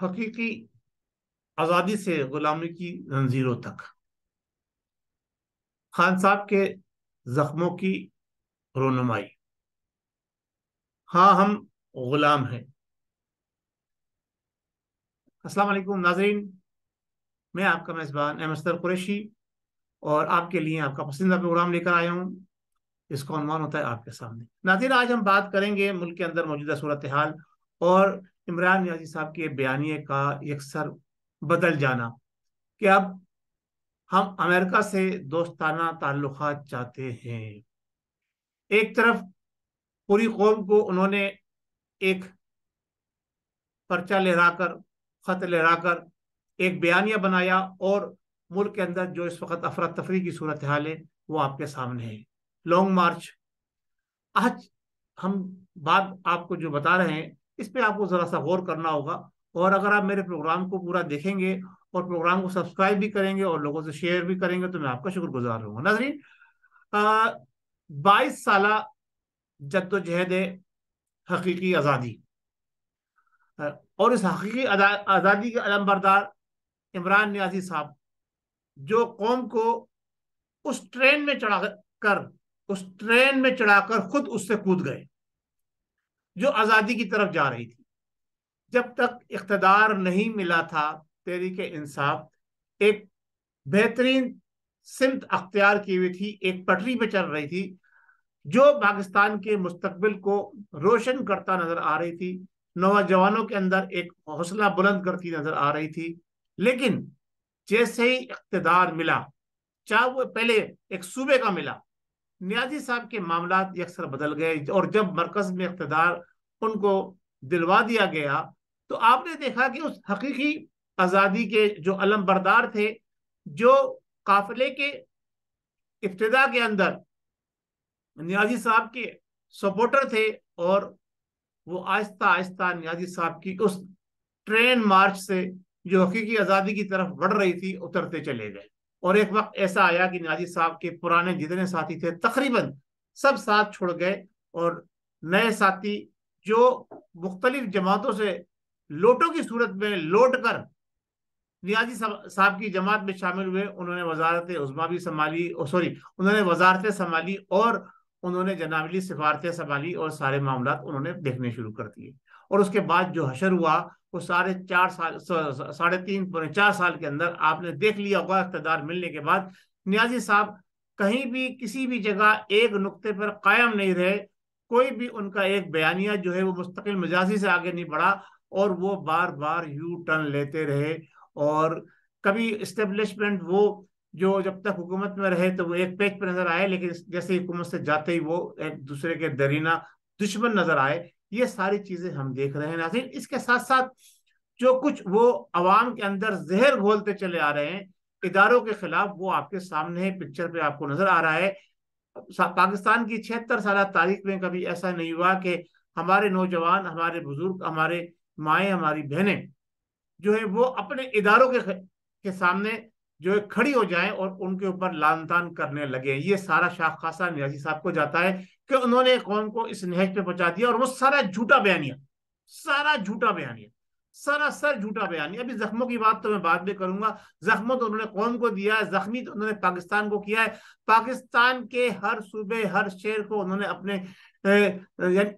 حقیقی آزادی سے غلامی کی زنجیروں تک، خان صاحب کے زخموں کی رونمائی۔ ہاں، ہم غلام ہیں۔ السلام علیکم ناظرین، میں آپ کا میزبان احمد اصغر قریشی اور آپ کے لیے آپ کا پسندیدہ پروگرام لے کر آیا ہوں۔ اس کا عنوان ہوتا ہے آپ کے سامنے۔ ناظرین، آج ہم بات کریں گے ملک کے اندر موجودہ صورتحال اور عمران نیازی صاحب کے بیانیے کا یکسر بدل جانا کہ اب ہم امریکہ سے دوستانہ تعلقات چاہتے ہیں۔ ایک طرف پوری قوم کو انہوں نے ایک پرچہ لہرا کر، خط لہرا کر ایک بیانیہ بنایا، اور ملک کے اندر جو اس وقت افراتفری کی صورتحال ہے وہ آپ کے سامنے ہے۔ لانگ مارچ، آج ہم بات آپ کو جو بتا رہے ہیں اس پہ آپ کو ذرا سا غور کرنا ہوگا، اور اگر آپ میرے پروگرام کو پورا دیکھیں گے اور پروگرام کو سبسکرائب بھی کریں گے اور لوگوں سے شیئر بھی کریں گے تو میں آپ کا شکر گزار رہوں گا۔ ناظرین، 22 سالہ جد و جہد حقیقی آزادی، اور اس حقیقی آزادی کے علم بردار عمران نیازی صاحب جو قوم کو اس ٹرین میں چڑھا کر خود اس سے کود گئے جو آزادی کی طرف جا رہی تھی۔ جب تک اقتدار نہیں ملا تھا، تحریک انصاف ایک بہترین سمت اختیار کی ہوئی تھی، ایک پٹری پہ چل رہی تھی جو پاکستان کے مستقبل کو روشن کرتا نظر آ رہی تھی، نوجوانوں کے اندر ایک حوصلہ بلند کرتی نظر آ رہی تھی۔ لیکن جیسے ہی اقتدار ملا، چاہے وہ پہلے ایک صوبے کا ملا، نیازی صاحب کے معاملات یکسر بدل گئے، اور جب مرکز میں اقتدار ان کو دلوا دیا گیا تو آپ نے دیکھا کہ اس حقیقی آزادی کے جو علم بردار تھے، جو قافلے کے ابتدا کے اندر نیازی صاحب کے سپورٹر تھے، اور وہ آہستہ آہستہ نیازی صاحب کی اس ٹرین مارچ سے جو حقیقی آزادی کی طرف بڑھ رہی تھی اترتے چلے گئے۔ اور ایک وقت ایسا آیا کہ نیازی صاحب کے پرانے جتنے ساتھی تھے تقریباً سب ساتھ چھوڑ گئے، اور نئے ساتھی جو مختلف جماعتوں سے لوٹوں کی صورت میں لوٹ کر نیازی صاحب کی جماعت میں شامل ہوئے، انہوں نے وزارت عظمیٰ بھی سنبھالی، انہوں نے وزارتیں سنبھالی، اور انہوں نے جنابلی سفارتیں سنبھالی، اور سارے معاملات انہوں نے دیکھنے شروع کر دیے۔ اور اس کے بعد جو حشر ہوا وہ ساڑھے تین پونے 4 سال کے اندر آپ نے دیکھ لیا ہوگا۔ اقتدار ملنے کے بعد نیازی صاحب کہیں بھی کسی بھی جگہ ایک نقطے پر قائم نہیں رہے، کوئی بھی ان کا ایک بیانیہ جو ہے وہ مستقل مزاجی سے آگے نہیں بڑھا، اور وہ بار بار یو ٹرن لیتے رہے۔ اور کبھی اسٹیبلشمنٹ وہ جو جب تک حکومت میں رہے تو وہ ایک پیج پہ نظر آئے، لیکن جیسے حکومت سے جاتے ہی وہ ایک دوسرے کے درینہ دشمن نظر آئے۔ یہ ساری چیزیں ہم دیکھ رہے ہیں ناظرین۔ اس کے ساتھ ساتھ جو کچھ وہ عوام کے اندر زہر گھولتے چلے آ رہے ہیں اداروں کے خلاف، وہ آپ کے سامنے ہے، پکچر پہ آپ کو نظر آ رہا ہے۔ پاکستان کی 76 سالہ تاریخ میں کبھی ایسا نہیں ہوا کہ ہمارے نوجوان، ہمارے بزرگ، ہمارے مائیں، ہماری بہنیں جو ہے وہ اپنے اداروں کے سامنے جو ہے کھڑی ہو جائیں اور ان کے اوپر لعن طعن کرنے لگے۔ یہ سارا شاخ خاصہ نیازی صاحب کو جاتا ہے کہ انہوں نے قوم کو اس نہج پہ پہنچا دیا، اور وہ سارا جھوٹا بیانیہ، سراسر جھوٹا بیانیہ۔ ابھی زخموں کی بات تو میں بعد میں کروں گا۔ زخموں تو انہوں نے قوم کو دیا ہے، زخمی تو انہوں نے پاکستان کو کیا ہے۔ پاکستان کے ہر صوبے، ہر شہر کو انہوں نے اپنے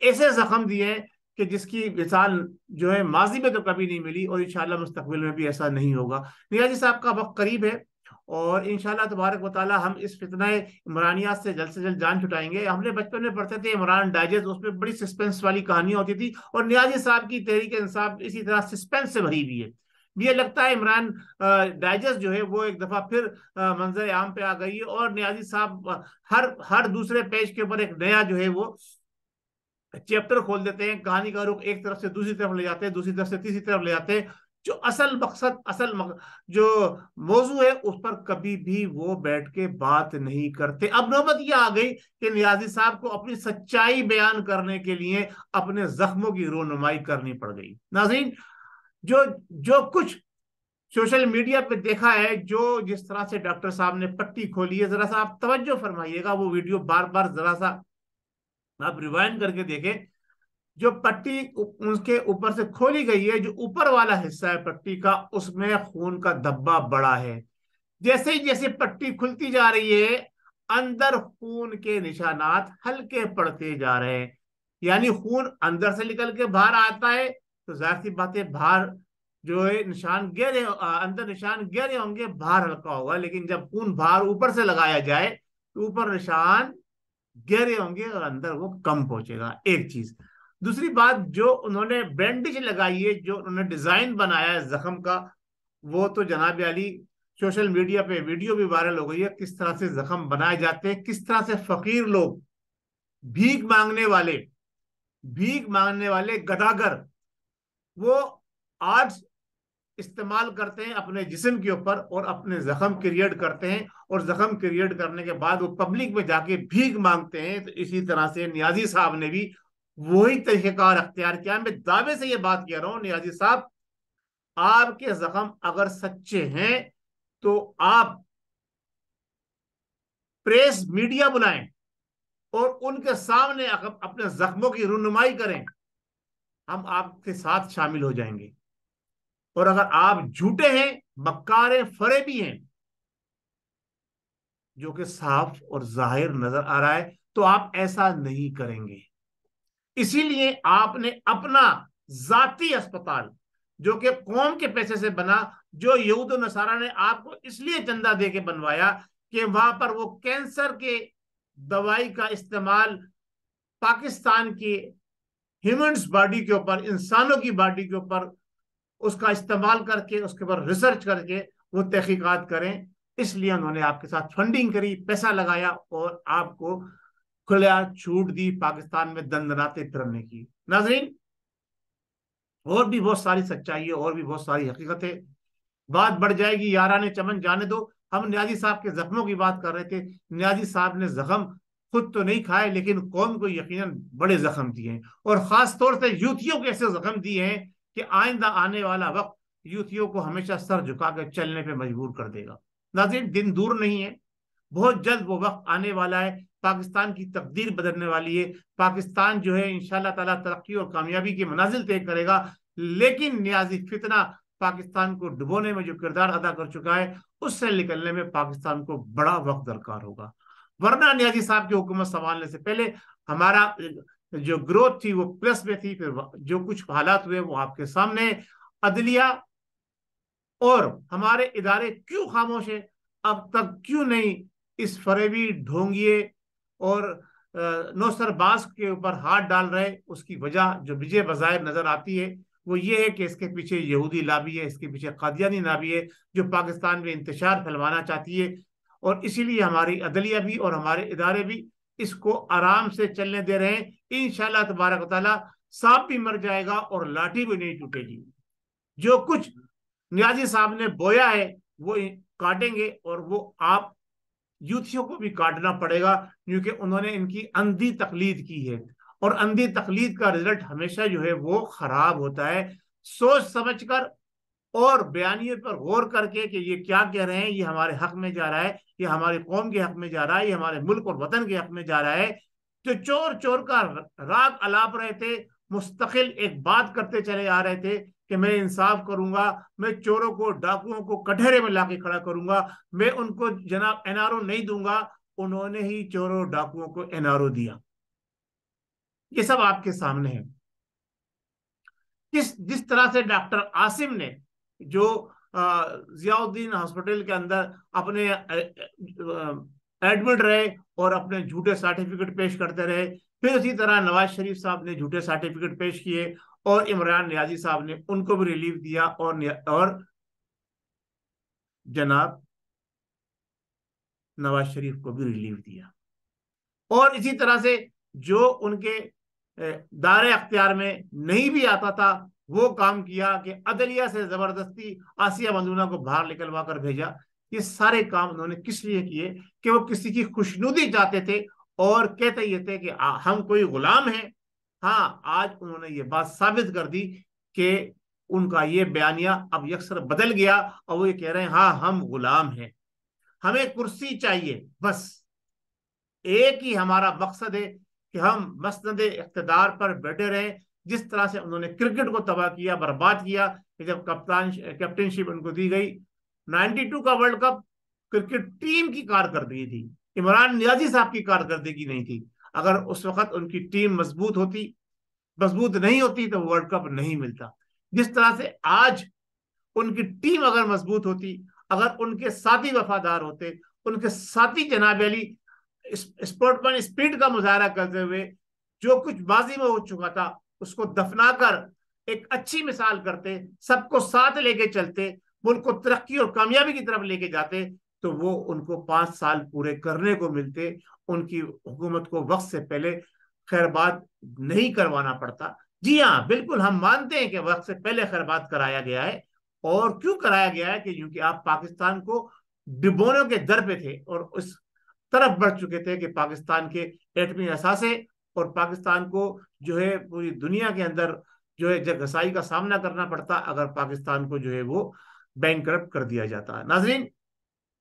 ایسے زخم دیے ہیں کہ جس کی مثال جو ہے ماضی میں تو کبھی نہیں ملی، اور انشاءاللہ مستقبل میں بھی ایسا نہیں ہوگا۔ نیازی صاحب کا وقت قریب ہے، اور انشاءاللہ تبارک و تعالی ہم اس فتنہ عمرانیات سے جلد جان چھٹائیں گے۔ ہم نے بچپن میں پڑھتے تھے عمران ڈائجسٹ، اس میں بڑی سسپینس والی کہانیاں ہوتی تھی، اور نیازی صاحب کی تحریک انصاف اسی طرح سسپینس سے بھری ہوئی ہے۔ یہ لگتا ہے عمران ڈائجسٹ جو ہے وہ ایک دفعہ پھر منظر عام پہ آ گئی ہے، اور نیازی صاحب ہر دوسرے پیج کے اوپر ایک نیا جو ہے وہ چیپٹر کھول دیتے ہیں، کہانی کا رخ ایک طرف سے دوسری طرف لے جاتے ہیں، دوسری طرف سے تیسری طرف لے جاتے ہیں۔ جو اصل مقصد، جو موضوع ہے اس پر کبھی بھی وہ بیٹھ کے بات نہیں کرتے۔ اب نوبت یہ آ گئی کہ نیازی صاحب کو اپنی سچائی بیان کرنے کے لیے اپنے زخموں کی رونمائی کرنی پڑ گئی۔ ناظرین، جو کچھ سوشل میڈیا پہ دیکھا ہے، جس طرح سے ڈاکٹر صاحب نے پٹی کھولی ہے، ذرا سا آپ توجہ فرمائیے گا، وہ ویڈیو بار بار ذرا سا آپ ریوائنڈ کر کے دیکھیں۔ جو پٹی ان کے اوپر سے کھولی گئی ہے، جو اوپر والا حصہ ہے پٹی کا، اس میں خون کا دھبا بڑا ہے۔ جیسے ہی جیسے پٹی کھلتی جا رہی ہے، اندر خون کے نشانات ہلکے پڑتے جا رہے ہیں، یعنی خون اندر سے نکل کے باہر آتا ہے تو ظاہر سی بات ہے باہر جو ہے نشان گہرے، اندر نشان گہرے ہوں گے، باہر ہلکا ہوگا، لیکن جب خون باہر اوپر سے لگایا جائے تو اوپر نشان گہرے ہوں گے اور اندر وہ کم پہنچے گا، ایک چیز۔ دوسری بات، جو انہوں نے بینڈیج لگائی ہے، جو انہوں نے ڈیزائن بنایا ہے زخم کا، وہ تو جناب علی سوشل میڈیا پہ ویڈیو بھی وائرل ہو گئی ہے، کس طرح سے زخم بنائے جاتے ہیں، کس طرح سے فقیر لوگ، بھیک مانگنے والے، بھیک مانگنے والے گداگر، وہ آرٹس استعمال کرتے ہیں اپنے جسم کے اوپر اور اپنے زخم کریٹ کرتے ہیں، اور زخم کریٹ کرنے کے بعد وہ پبلک میں جا کے بھیک مانگتے ہیں۔ تو اسی طرح سے نیازی صاحب نے بھی وہی طریقہ کار اختیار کیا۔ میں دعوے سے یہ بات کہہ رہا ہوں، نیازی صاحب آپ کے زخم اگر سچے ہیں تو آپ پریس میڈیا بلائیں اور ان کے سامنے اپنے زخموں کی رونمائی کریں، ہم آپ کے ساتھ شامل ہو جائیں گے۔ اور اگر آپ جھوٹے ہیں، مکار ہیں، فریبی ہیں، جو کہ صاف اور ظاہر نظر آ رہا ہے، تو آپ ایسا نہیں کریں گے۔ اسی لیے آپ نے اپنا ذاتی اسپتال، جو کہ قوم کے پیسے سے بنا، جو یہود و نصارہ نے آپ کو اس لیے چندہ دے کے بنوایا کہ وہاں پر وہ کینسر کے دوائی کا استعمال پاکستان کی ہیومنس باڈی کے اوپر، انسانوں کی باڈی کے اوپر اس کا استعمال کر کے، اس کے اوپر ریسرچ کر کے وہ تحقیقات کریں، اس لیے انہوں نے آپ کے ساتھ فنڈنگ کری، پیسہ لگایا اور آپ کو کھلا چھوٹ دی پاکستان میں دندناتے پھرنے کی۔ ناظرین، اور بھی بہت ساری سچائی ہے، اور بھی بہت ساری حقیقتیں، بات بڑھ جائے گی، یاران چمن جانے دو۔ ہم نیازی صاحب کے زخموں کی بات کر رہے تھے۔ نیازی صاحب نے زخم خود تو نہیں کھائے، لیکن قوم کو یقیناً بڑے زخم دیے ہیں، اور خاص طور سے یوتھیوں کے ایسے زخم دیے ہیں کہ آئندہ آنے والا وقت یوتھیوں کو ہمیشہ سر جھکا کے چلنے پہ مجبور کر دے گا۔ ناظرین، دن دور نہیں ہے، بہت جلد وہ وقت آنے والا ہے، پاکستان کی تقدیر بدلنے والی ہے، پاکستان جو ہے انشاءاللہ تعالیٰ ترقی اور کامیابی کی منازل طے کرے گا، لیکن نیازی فتنہ پاکستان کو ڈبونے میں جو کردار ادا کر چکا ہے، اس سے نکلنے میں پاکستان کو بڑا وقت درکار ہوگا۔ ورنہ نیازی صاحب کی حکومت سنبھالنے سے پہلے ہمارا جو گروتھ تھی وہ پلس میں تھی، پھر جو کچھ حالات ہوئے وہ آپ کے سامنے۔ عدلیہ اور ہمارے ادارے کیوں خاموش ہیں؟ اب تک کیوں نہیں اس فریبی ڈھونگیے اور نوسر باز کے اوپر ہاتھ ڈال رہے؟ اس کی وجہ جو بجے بظاہر نظر آتی ہے وہ یہ ہے کہ اس کے پیچھے یہودی لابی ہے، اس کے پیچھے قادیانی لابی ہے، جو پاکستان میں انتشار پھیلوانا چاہتی ہے، اور اسی لیے ہماری عدلیہ بھی اور ہمارے ادارے بھی اس کو آرام سے چلنے دے رہے ہیں۔ انشاءاللہ تبارک و تعالیٰ سانپ بھی مر جائے گا اور لاٹھی بھی نہیں ٹوٹے گی۔ جو کچھ نیازی صاحب نے بویا ہے وہ کاٹیں گے، اور وہ آپ یوتھیوں کو بھی کاٹنا پڑے گا، کیونکہ انہوں نے ان کی اندھی تقلید کی ہے، اور اندھی تقلید کا رزلٹ ہمیشہ جو ہے وہ خراب ہوتا ہے۔ سوچ سمجھ کر اور بیانیے پر غور کر کے کہ یہ کیا کہہ رہے ہیں، یہ ہمارے حق میں جا رہا ہے، یہ ہماری قوم کے حق میں جا رہا ہے، یہ ہمارے ملک اور وطن کے حق میں جا رہا ہے، جو چور چور کا راگ الاپ رہے تھے، مستقل ایک بات کرتے چلے آ رہے تھے کہ میں انصاف کروں گا، میں چوروں کو ڈاکوؤں کو کٹہرے میں لا کے کھڑا کروں گا، میں ان کو جناب این آر او نہیں دوں گا، انہوں نے ہی چوروں ڈاکوؤں کو این آر او دیا۔ یہ سب آپ کے سامنے ہے۔ جس طرح سے ڈاکٹر عاصم نے جو ضیاء الدین ہاسپٹل کے اندر اپنے ایڈمٹ رہے اور اپنے جھوٹے سرٹیفکیٹ پیش کرتے رہے، پھر اسی طرح نواز شریف صاحب نے جھوٹے سرٹیفکیٹ پیش کیے، اور عمران نیازی صاحب نے ان کو بھی ریلیف دیا، اور جناب نواز شریف کو بھی ریلیف دیا۔ اور اسی طرح سے جو ان کے دائرے اختیار میں نہیں بھی آتا تھا وہ کام کیا کہ عدلیہ سے زبردستی آسیہ مندونہ کو باہر نکلوا کر بھیجا۔ یہ سارے کام انہوں نے کس لیے کیے؟ کہ وہ کسی کی خوشنودی چاہتے تھے اور کہتے یہ تھے کہ ہم کوئی غلام ہیں۔ ہاں، آج انہوں نے یہ بات ثابت کر دی کہ ان کا یہ بیانیہ اب یکسر بدل گیا، اور وہ یہ کہہ رہے ہیں ہاں ہم غلام ہیں، ہمیں کرسی چاہیے، بس ایک ہی ہمارا مقصد ہے کہ ہم مسند اقتدار پر بیٹھے رہے. جس طرح سے انہوں نے کرکٹ کو تباہ کیا، برباد کیا، کہ جب کیپٹن شپ ان کو دی گئی. 92 کا ورلڈ کپ کرکٹ ٹیم کی کارکردگی تھی، عمران نیازی صاحب کی کارکردگی نہیں تھی. اگر اس وقت ان کی ٹیم مضبوط نہیں ہوتی تو ورلڈ کپ نہیں ملتا. جس طرح سے آج ان کی ٹیم اگر مضبوط ہوتی، اگر ان کے ساتھی وفادار ہوتے، ان کے ساتھی جناب علی اسپورٹ مین اسپرٹ کا مظاہرہ کرتے ہوئے جو کچھ ماضی میں ہو چکا تھا اس کو دفنا کر ایک اچھی مثال کرتے، سب کو ساتھ لے کے چلتے، ملک کو ترقی اور کامیابی کی طرف لے کے جاتے، تو وہ ان کو 5 سال پورے کرنے کو ملتے. ان کی حکومت کو وقت سے پہلے خیر بات نہیں کروانا پڑتا. جی ہاں، بالکل ہم مانتے ہیں کہ وقت سے پہلے خیر بات کرایا گیا ہے. اور کیوں کرایا گیا ہے؟ کہ کیونکہ آپ پاکستان کو ڈبونے کے در پہ تھے اور اس طرف بڑھ چکے تھے کہ پاکستان کے ایٹمی اثاثے اور پاکستان کو جو ہے پوری دنیا کے اندر جو ہے جگہسائی کا سامنا کرنا پڑتا اگر پاکستان کو جو ہے وہ بینک کرپٹ کر دیا جاتا ہے. ناظرین،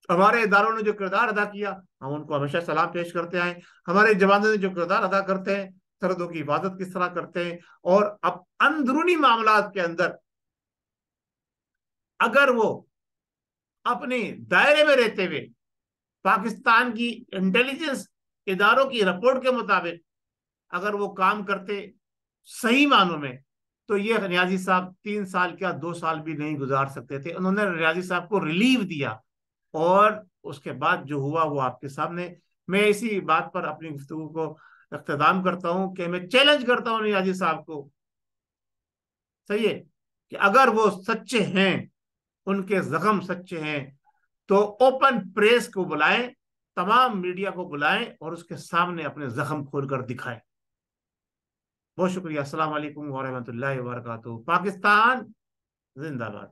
ہمارے اداروں نے جو کردار ادا کیا ہم ان کو ہمیشہ سلام پیش کرتے ہیں. ہمارے جوانوں نے جو کردار ادا کرتے ہیں، سرحدوں کی حفاظت کس طرح کرتے ہیں، اور اب اندرونی معاملات کے اندر اگر وہ اپنے دائرے میں رہتے ہوئے پاکستان کی انٹیلیجنس اداروں کی رپورٹ کے مطابق اگر وہ کام کرتے صحیح معنوں میں، تو یہ ریاضی صاحب 3 سال کیا 2 سال بھی نہیں گزار سکتے تھے. انہوں نے ریاضی صاحب کو ریلیو دیا اور اس کے بعد جو ہوا وہ آپ کے سامنے. میں اسی بات پر اپنی گفتگو کو اختتام کرتا ہوں کہ میں چیلنج کرتا ہوں ریاضی صاحب کو، صحیح ہے، کہ اگر وہ سچے ہیں، ان کے زخم سچے ہیں، تو اوپن پریس کو بلائیں، تمام میڈیا کو بلائیں اور اس کے سامنے اپنے زخم کھول کر دکھائیں. بہت شکریہ. السلام علیکم ورحمۃ اللہ وبرکاتہ. پاکستان زندہ باد.